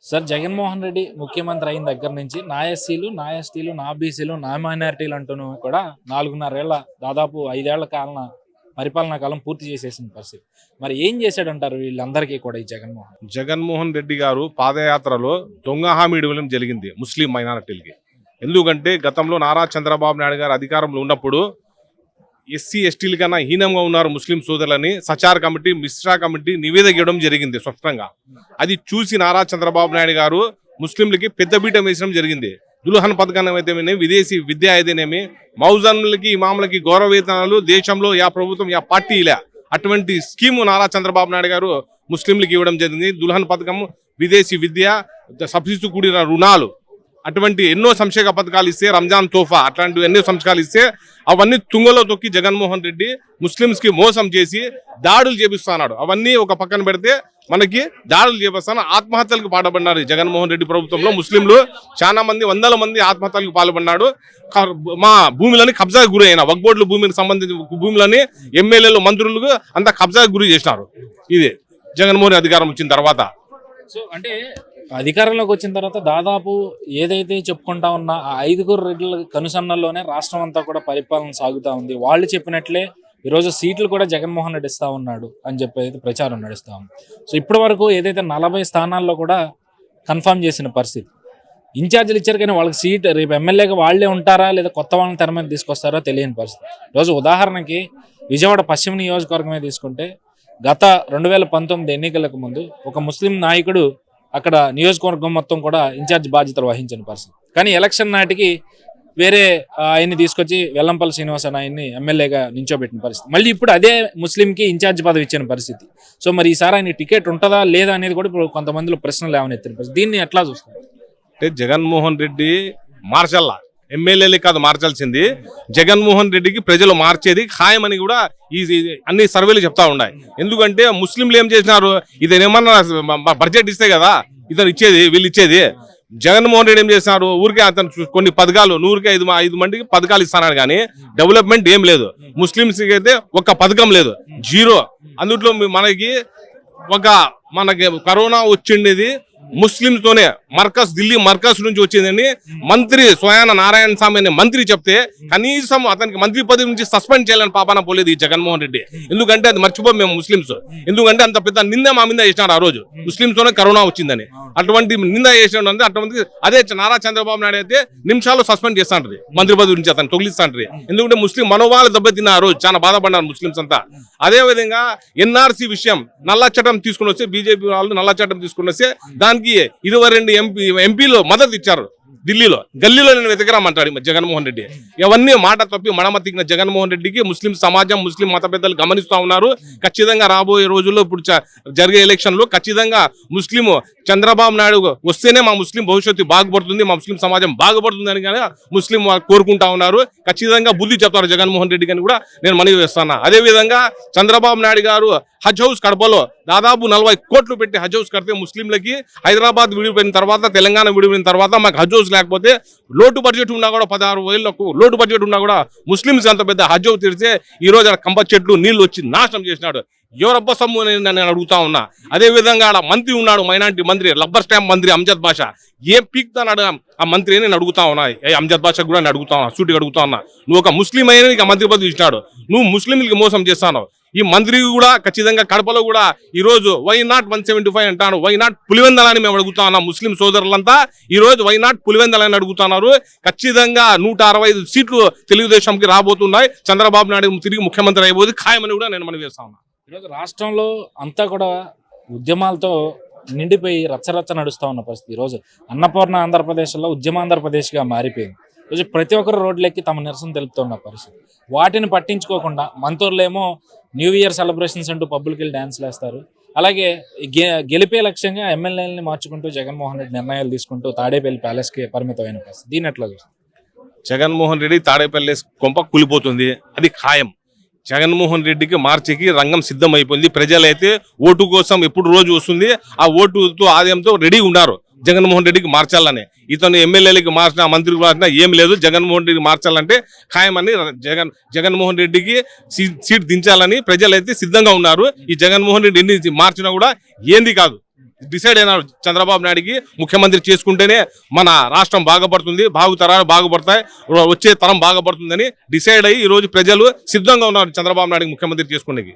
Sir Jaganmohan Reddy ముఖ్యమంత్రి అయిన దగ్గర నుంచి నా ఎస్సీలు, నా ఎస్టీలు, నా బీసీలు, నా మైనారిటీలు అంటూను కూడా 4.5 ఏళ్ల దాదాపు 5 ఏళ్ల కాలం పరిపాలనా కాలం పూర్తి చేసేసిన పరిస్థితి. మరి ఏం చేశాడంటారు వీళ్ళందరికీ కూడా ఈ జగన్మోహన్ రెడ్డి గారు పాదయాత్రలో దొంగ హామీ ఇవ్వడం జరిగింది ముస్లిం మైనారిటీలకి. ఎందుకంటే గతంలో నారా చంద్రబాబు నాయుడు గారు అధికారంలో ఉన్నప్పుడు ఎస్సీ ఎస్టీల కన్నా హీనంగా ఉన్నారు ముస్లిం సోదరులని సచార్ కమిటీ, మిశ్రా కమిటీ నివేదిక ఇవ్వడం జరిగింది స్పష్టంగా. అది చూసి నారా చంద్రబాబు నాయుడు గారు ముస్లింలకి పెద్దపీట వేసడం జరిగింది. దుల్హన్ పథకం అయితేనేమి, విదేశీ విద్య అయితేనేమి, మౌజన్లకి ఇమాములకి గౌరవ వేతనాలు దేశంలో యా ప్రభుత్వం యా పార్టీ ఇలా అటువంటి స్కీము నారా చంద్రబాబు నాయుడు గారు ముస్లింలకి ఇవ్వడం జరిగింది. దుల్హన్ పథకం, విదేశీ విద్య, సబ్సిడీతో కూడిన రుణాలు, అటువంటి ఎన్నో సంక్షేమ పథకాలు ఇస్తే, రంజాన్ తోఫా అట్లాంటివి ఎన్నో సంక్షేమాలు ఇస్తే అవన్నీ తుంగలో తొక్కి జగన్మోహన్ రెడ్డి ముస్లింస్ కి మోసం చేసి దాడులు చేపిస్తున్నాడు. అవన్నీ ఒక పక్కన పెడితే మనకి దాడులు చేపిస్తాను, ఆత్మహత్యలకు పాల్పడినారు జగన్మోహన్ రెడ్డి ప్రభుత్వంలో. ముస్లింలు చాలా మంది, వందల మంది ఆత్మహత్యలకు పాల్పడినాడు. మా భూములని కబ్జాకు గురి అయిన వక్ఫ్ బోర్డుల భూమికి సంబంధించిన భూములని ఎమ్మెల్యేలు, మంత్రులకు అంతా కబ్జాకు గురి చేసినారు. ఇది జగన్మోహన్ అధికారం వచ్చిన తర్వాత. సో అంటే అధికారంలోకి వచ్చిన తర్వాత దాదాపు ఏదైతే చెప్పుకుంటా ఉన్నా ఆ 5 రెడ్ల కనుసన్నల్లోనే రాష్ట్రం అంతా కూడా పరిపాలన సాగుతూ ఉంది. వాళ్ళు చెప్పినట్లే ఈరోజు సీట్లు కూడా జగన్మోహన్ రెడ్డి ఇస్తా ఉన్నాడు అని చెప్పి అయితే ప్రచారం నడుస్తా ఉంది. సో ఇప్పటి వరకు ఏదైతే 40 స్థానాల్లో కూడా కన్ఫర్మ్ చేసిన పరిస్థితి. ఇన్ఛార్జీలు ఇచ్చారు కానీ వాళ్ళకి సీట్ రేపు ఎమ్మెల్యేగా వాళ్లే ఉంటారా లేదా కొత్త వాళ్ళని తెర మీద తీసుకొస్తారో తెలియని పరిస్థితి. ఈరోజు ఉదాహరణకి విజయవాడ పశ్చిమ నియోజకవర్గమే తీసుకుంటే గత 2019 ఎన్నికలకు ముందు ఒక ముస్లిం నాయకుడు అక్కడ నియోజకవర్గం మొత్తం కూడా ఇన్ఛార్జ్ బాధ్యతలు వహించిన పరిస్థితి. కానీ ఎలక్షన్ నాటికి వేరే ఆయన్ని తీసుకొచ్చి వెల్లంపల్లి శ్రీనివాస్ అని ఆయన్ని ఎమ్మెల్యేగా నించోబెట్టిన పరిస్థితి. మళ్ళీ ఇప్పుడు అదే ముస్లింకి ఇన్ఛార్జ్ పదవి ఇచ్చిన పరిస్థితి. సో మరి ఈసారి ఆయన టికెట్ ఉంటుందా లేదా అనేది కూడా ఇప్పుడు కొంతమందిలో ప్రశ్నలు ఏమనెత్తిన పరిస్థితి. దీన్ని ఎట్లా చూస్తారు? అంటే జగన్మోహన్ రెడ్డి మార్చల్లా, ఎమ్మెల్యేలే కాదు మార్చాల్సింది, జగన్మోహన్ రెడ్డికి ప్రజలు మార్చేది ఖాయమని కూడా ఈ అన్ని సర్వేలు చెప్తా ఉన్నాయి. ఎందుకంటే ముస్లింలు ఏం చేసినారు, ఇదేమన్నా బడ్జెట్ ఇస్తే కదా ఇతను ఇచ్చేది, వీళ్ళు ఇచ్చేది. జగన్మోహన్ రెడ్డి ఏం చేస్తున్నారు, ఊరికే అతను కొన్ని పథకాలు 100కి 5 మందికి పథకాలు ఇస్తున్నాడు కానీ డెవలప్మెంట్ ఏం లేదు. ముస్లింస్కి అయితే ఒక్క పథకం లేదు, జీరో. అందుట్లో మనకి కరోనా వచ్చిండేది ముస్లింస్ తోనే, మర్కజ్ ఢిల్లీ మర్కజ్ నుంచి వచ్చిందని మంత్రి స్వయాన నారాయణ స్వామి అనే మంత్రి చెప్తే కనీసం అతనికి మంత్రి పదవి నుంచి సస్పెండ్ చేయాలని పాపాన పోలేదు ఈ జగన్మోహన్ రెడ్డి. ఎందుకంటే అది మర్చిపోం మేము ముస్లింస్. ఎందుకంటే అంత పెద్ద నింద మా మీద చేసినాడు ఆ రోజు, ముస్లింస్ తోనే కరోనా వచ్చిందని. అటువంటి నింద చేసినాడు. అటువంటి అదే నారా చంద్రబాబు నాయుడు అయితే నిమిషాల్లో సస్పెండ్ చేస్తాంటది మంత్రి పదవి నుంచి, అతను తొలిస్తాంటది. ఎందుకంటే ముస్లిం మనోభావాలు దెబ్బతిన్న ఆ రోజు చాలా బాధపడ్డారు ముస్లింస్ అంతా. అదే విధంగా ఎన్ఆర్సీ విషయం, నల్ల చట్టం తీసుకుని వస్తే బీజేపీ వాళ్ళు నల్ల చట్టం తీసుకుని వస్తే దానికి 22 ఎంపీలు మద్దతు ఇచ్చారు. ఢిల్లీలో గల్లీలో నేను వెతకరామంటాడు జగన్మోహన్ రెడ్డి. ఇవన్నీ మాట తప్పి మడమతికిన జగన్మోహన్ రెడ్డికి ముస్లిం సమాజం, ముస్లిం మత పెద్దలు గమనిస్తూ ఉన్నారు. ఖచ్చితంగా రాబోయే రోజుల్లో ఇప్పుడు జరిగే ఎలక్షన్ లో ఖచ్చితంగా ముస్లిం చంద్రబాబు నాయుడు వస్తేనే మా ముస్లిం భవిష్యత్తు బాగుపడుతుంది, మా ముస్లిం సమాజం బాగుపడుతుంది అని కానీ ముస్లిం కోరుకుంటా ఉన్నారు. ఖచ్చితంగా బుద్ధి చెప్తారు జగన్మోహన్ రెడ్డి అని కూడా నేను మనవి చేస్తున్నా. అదే విధంగా చంద్రబాబు నాయుడు గారు హజ్ హౌస్ కడపలో దాదాపు 40 కోట్లు పెట్టి హజ్ హౌస్ కడితే ముస్లింలకి హైదరాబాద్ విడిపోయిన తర్వాత, తెలంగాణ విడిపోయిన తర్వాత మాకు హజ్ హౌస్ లేకపోతే లోటు బడ్జెట్ ఉన్నా కూడా 16,000 లోటు బడ్జెట్ ఉన్నా కూడా ముస్లింస్ అంత పెద్ద హజ్ హౌస్ తెరిస్తే ఈ రోజు కంప చెట్లు నీళ్లు వచ్చి నాశనం చేసినాడు. ఎవరబ్బ సమ్ము నేను అడుగుతా ఉన్నా. అదే విధంగా ఆడ మంత్రి ఉన్నాడు, మైనార్టీ మంత్రి, రబ్బర్ స్టాంప్ మంత్రి అమ్జద్ బాషా. ఏం పీక్తాడు ఆ మంత్రి అని నేను అడుగుతా ఉన్నా. అమ్జద్ బాషా కూడా నేను అడుగుతా ఉన్నా, సూటిగా అడుగుతా ఉన్నా. నువ్వు ఒక ముస్లిం అయినా నీకు మంత్రి పదవి ఇచ్చినాడు, నువ్వు ముస్లింలకి మోసం చేస్తాను. ఈ మంత్రి కూడా ఖచ్చితంగా కడపలో కూడా ఈ రోజు వై నాట్ 175 అంటాను, వై నాట్ పులివెందల అని మేము అడుగుతా ఉన్నాం. ముస్లిం సోదరులంతా ఈ రోజు వై నాట్ పులివెందల అని అడుగుతున్నారు. ఖచ్చితంగా 165 సీట్లు తెలుగుదేశంకి రాబోతున్నాయి. చంద్రబాబు నాయుడు తిరిగి ముఖ్యమంత్రి అయిపోతే ఖాయమని కూడా నేను మనవి చేస్తా ఉన్నా. ఈరోజు రాష్ట్రంలో అంతా కూడా ఉద్యమాలతో నిండిపోయి రచ్చరచ్చ నడుస్తూ ఉన్న పరిస్థితి. ఈరోజు అన్నపూర్ణ ఆంధ్రప్రదేశ్లో ఉద్యమాంధ్రప్రదేశ్గా మారిపోయింది. ఈరోజు ప్రతి ఒక్కరు రోడ్లెక్కి తమ నిరసన తెలుపుతున్న పరిస్థితి. వాటిని పట్టించుకోకుండా మంతూరులేమో న్యూ ఇయర్ సెలబ్రేషన్స్ అంటూ పబ్బులకి వెళ్ళి డ్యాన్స్లు వేస్తారు. అలాగే గెలిపే లక్ష్యంగా ఎమ్మెల్యేలని మార్చుకుంటూ జగన్మోహన్ రెడ్డి నిర్ణయాలు తీసుకుంటూ తాడేపల్లి ప్యాలెస్కి పరిమితమైన పరిస్థితి. దీని ఎట్లా చూస్తారు? జగన్మోహన్ రెడ్డి తాడేపల్లి కొంప కూలిపోతుంది, అది ఖాయం. జగన్మోహన్ రెడ్డికి మార్చికి రంగం సిద్ధమైపోయింది. ప్రజలైతే ఓటు కోసం ఎప్పుడు రోజు వస్తుంది, ఆ ఓటుతో ఆదాయంతో రెడీ ఉన్నారు జగన్మోహన్ రెడ్డికి మార్చాలని. ఇతను ఎమ్మెల్యేలకి మార్చినా, మంత్రికి మార్చినా ఏం లేదు, జగన్మోహన్ రెడ్డికి మార్చాలంటే ఖాయమని జగన్మోహన్ రెడ్డికి సీట్ దించాలని ప్రజలైతే సిద్ధంగా ఉన్నారు. ఈ జగన్మోహన్ రెడ్డి ఎన్ని మార్చినా కూడా ఏంది కాదు. డిసైడ్ అయినారు చంద్రబాబు నాయుడికి ముఖ్యమంత్రి చేసుకుంటేనే మన రాష్ట్రం బాగుపడుతుంది, తరాలు బాగుపడతాయి, వచ్చే తరం బాగుపడుతుందని డిసైడ్ అయ్యి ఈ రోజు ప్రజలు సిద్ధంగా ఉన్నారు చంద్రబాబు నాయుడికి ముఖ్యమంత్రి చేసుకునేకి.